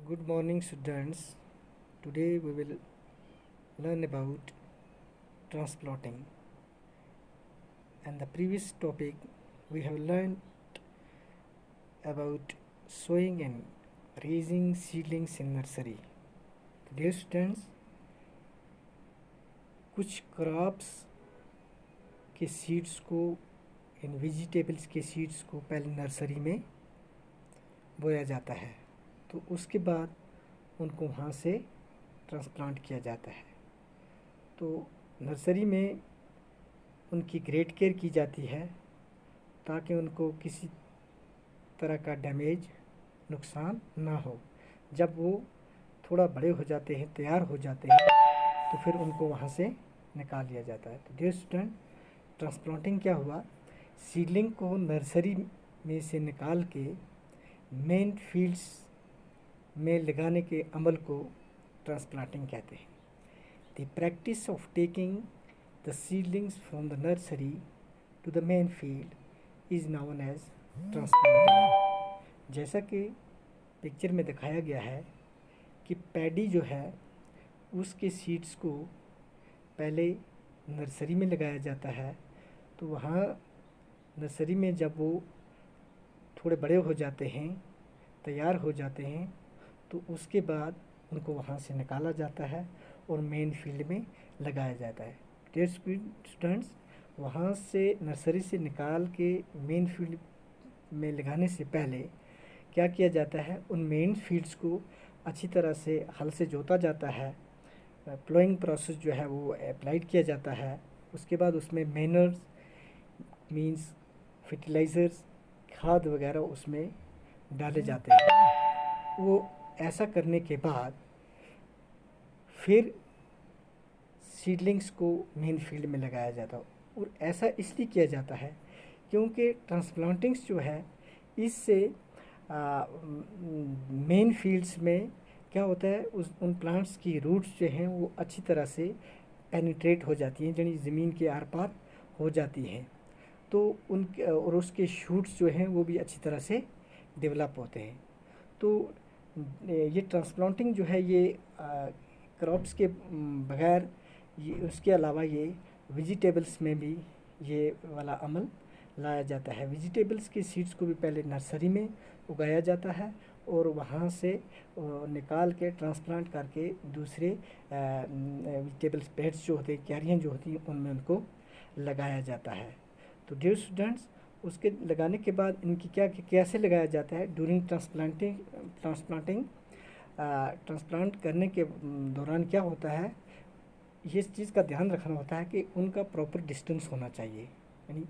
Good morning, students. Today we will learn about transplanting. And the previous topic we have learned about sowing and raising seedlings in nursery. Dear students, कुछ crops के seeds को इन vegetables के seeds को पहले nursery में बोया जाता है, तो उसके बाद उनको वहाँ से ट्रांसप्लांट किया जाता है। तो नर्सरी में उनकी ग्रेट केयर की जाती है ताकि उनको किसी तरह का डैमेज नुकसान ना हो। जब वो थोड़ा बड़े हो जाते हैं, तैयार हो जाते हैं, तो फिर उनको वहाँ से निकाल लिया जाता है। तो डियर स्टूडेंट, ट्रांसप्लांटिंग क्या हुआ, सीडलिंग को नर्सरी में से निकाल के मेन फील्ड्स में लगाने के अमल को ट्रांसप्लांटिंग कहते हैं। The practice of taking the seedlings from the nursery to the main field is known as transplanting. जैसा कि पिक्चर में दिखाया गया है कि पैडी जो है उसके सीड्स को पहले नर्सरी में लगाया जाता है, तो वहाँ नर्सरी में जब वो थोड़े बड़े हो जाते हैं, तैयार हो जाते हैं, तो उसके बाद उनको वहाँ से निकाला जाता है और मेन फील्ड में लगाया जाता है। डियर स्टूडेंट्स, वहाँ से नर्सरी से निकाल के मेन फील्ड में लगाने से पहले क्या किया जाता है, उन मेन फील्ड्स को अच्छी तरह से हल से जोता जाता है। प्लोइंग प्रोसेस जो है वो अप्लाइड किया जाता है। उसके बाद उसमें मैनर्स मींस फर्टिलाइज़र्स, खाद वगैरह उसमें डाले जाते हैं। वो ऐसा करने के बाद फिर सीडलिंग्स को मेन फील्ड में लगाया जाता है। और ऐसा इसलिए किया जाता है क्योंकि ट्रांसप्लांटिंग्स जो है इससे मेन फील्ड्स में क्या होता है, उन प्लांट्स की रूट्स जो हैं वो अच्छी तरह से पेनिट्रेट हो जाती हैं, यानी ज़मीन के आर पार हो जाती हैं। तो और उसके शूट्स जो हैं वो भी अच्छी तरह से डेवलप होते हैं। तो ये ट्रांसप्लांटिंग जो है ये क्रॉप्स के बगैर ये उसके अलावा ये वेजिटेबल्स में भी ये वाला अमल लाया जाता है। वेजिटेबल्स के सीड्स को भी पहले नर्सरी में उगाया जाता है और वहाँ से निकाल के ट्रांसप्लांट करके दूसरे वेजिटेबल्स पेड्स जो होते हैं, क्यारियाँ जो होती हैं, उनमें उनको लगाया जाता है। तो डियर स्टूडेंट्स, उसके लगाने के बाद इनकी कैसे लगाया जाता है, ड्यूरिंग ट्रांसप्लांट करने के दौरान क्या होता है, ये इस चीज़ का ध्यान रखना होता है कि उनका प्रॉपर डिस्टेंस होना चाहिए। यानी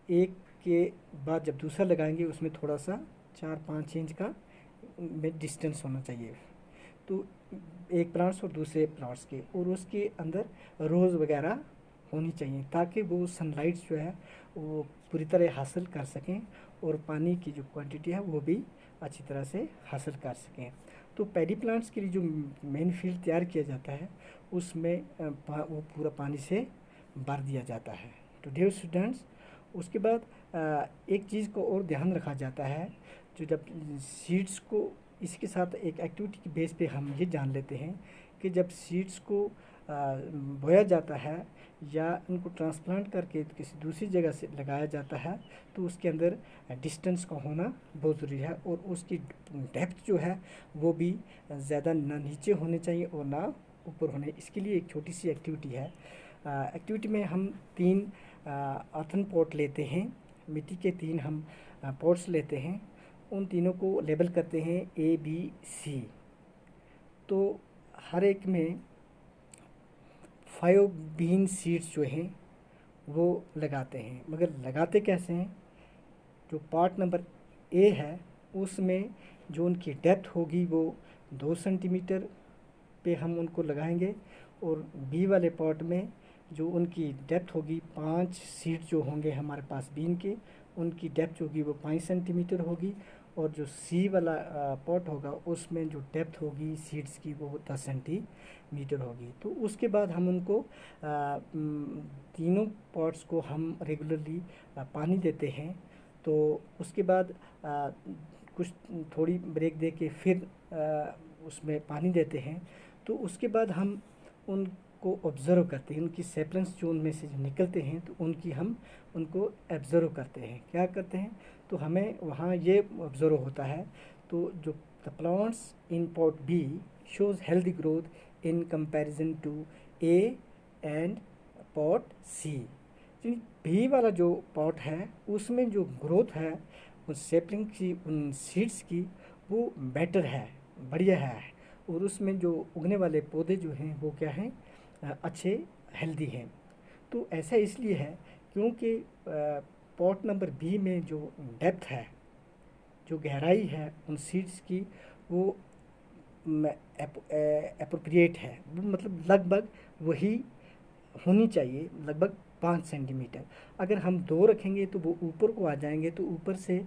एक के बाद जब दूसरा लगाएंगे उसमें थोड़ा सा 4-5 इंच का में डिस्टेंस होना चाहिए। तो एक प्लांट्स और दूसरे प्लांट्स के, और उसके अंदर रोज़ वगैरह होनी चाहिए ताकि वो सनलाइट जो है वो पूरी तरह हासिल कर सकें और पानी की जो क्वांटिटी है वो भी अच्छी तरह से हासिल कर सकें। तो पैडी प्लांट्स के लिए जो मेन फील्ड तैयार किया जाता है उसमें वो पूरा पानी से भर दिया जाता है। तो डियर स्टूडेंट्स, उसके बाद एक चीज़ को और ध्यान रखा जाता है, जो जब सीड्स को इसके साथ एक एक्टिविटी के बेस पे हम ये जान लेते हैं कि जब सीड्स को बोया जाता है या उनको ट्रांसप्लांट करके किसी दूसरी जगह से लगाया जाता है, तो उसके अंदर डिस्टेंस का होना बहुत ज़रूरी है और उसकी डेप्थ जो है वो भी ज़्यादा ना नीचे होने चाहिए और ना ऊपर होने। इसके लिए एक छोटी सी एक्टिविटी है। एक्टिविटी में हम 3 अर्थन पॉट लेते हैं, मिट्टी के 3 हम पॉट्स लेते हैं, उन तीनों को लेबल करते हैं ABC। तो हर एक में 5 बीन सीड्स जो हैं वो लगाते हैं, मगर लगाते कैसे हैं, जो पार्ट नंबर A है उसमें जो उनकी डेप्थ होगी वो 2 सेंटीमीटर पे हम उनको लगाएंगे, और बी वाले पॉट में जो उनकी डेप्थ होगी 5 सीड जो होंगे हमारे पास बीन के, उनकी डेप्थ होगी वो 5 सेंटीमीटर होगी, और जो सी वाला पॉट होगा उसमें जो डेप्थ होगी सीड्स की वो 10 सेंटीमीटर होगी। तो उसके बाद हम उनको तीनों पॉट्स को हम रेगुलरली पानी देते हैं। तो उसके बाद कुछ थोड़ी ब्रेक दे के फिर उसमें पानी देते हैं, तो उसके बाद हम उनको ऑब्ज़र्व करते हैं, उनकी सेपलेंस जो उनमें से निकलते हैं तो हम उनको ऑब्ज़र्व करते हैं। क्या करते हैं, तो हमें वहाँ ये ऑब्ज़र्व होता है, तो जो the plants in pot B shows healthy growth in comparison to A and pot C. B वाला जो पॉट है उसमें जो ग्रोथ है उन सेपलिंग की, उन सीड्स की, वो बेटर है, बढ़िया है। और उसमें जो उगने वाले पौधे जो हैं वो क्या हैं, अच्छे हेल्दी हैं। तो ऐसा इसलिए है क्योंकि पॉट नंबर बी में जो डेप्थ है, जो गहराई है उन सीड्स की, वो एप्रोप्रिएट है, मतलब लगभग वही होनी चाहिए, लगभग 5 सेंटीमीटर। अगर हम 2 रखेंगे तो वो ऊपर को आ जाएंगे, तो ऊपर से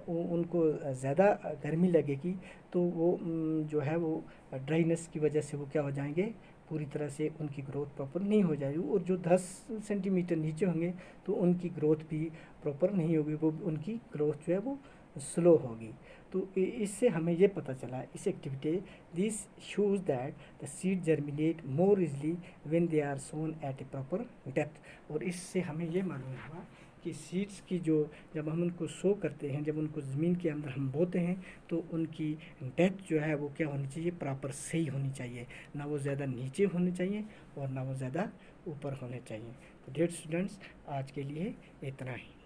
उनको ज़्यादा गर्मी लगेगी, तो वो जो है वो ड्राइनेस की वजह से वो क्या हो जाएंगे, पूरी तरह से उनकी ग्रोथ प्रॉपर नहीं हो जाएगी। और जो 10 सेंटीमीटर नीचे होंगे तो उनकी ग्रोथ भी प्रॉपर नहीं होगी, वो उनकी ग्रोथ जो है वो स्लो होगी। तो इससे हमें ये पता चला, इस activity, this shows that the seed germinate more easily when they are sown at a proper depth. और इससे हमें ये मालूम हुआ कि सीड्स की जो, जब हम उनको सो करते हैं, जब उनको ज़मीन के अंदर हम बोते हैं, तो उनकी डेप्थ जो है वो क्या होनी चाहिए, प्रॉपर सही होनी चाहिए, ना वो ज़्यादा नीचे होने चाहिए और ना वो ज़्यादा ऊपर होने चाहिए। तो डियर स्टूडेंट्स, आज के लिए इतना ही।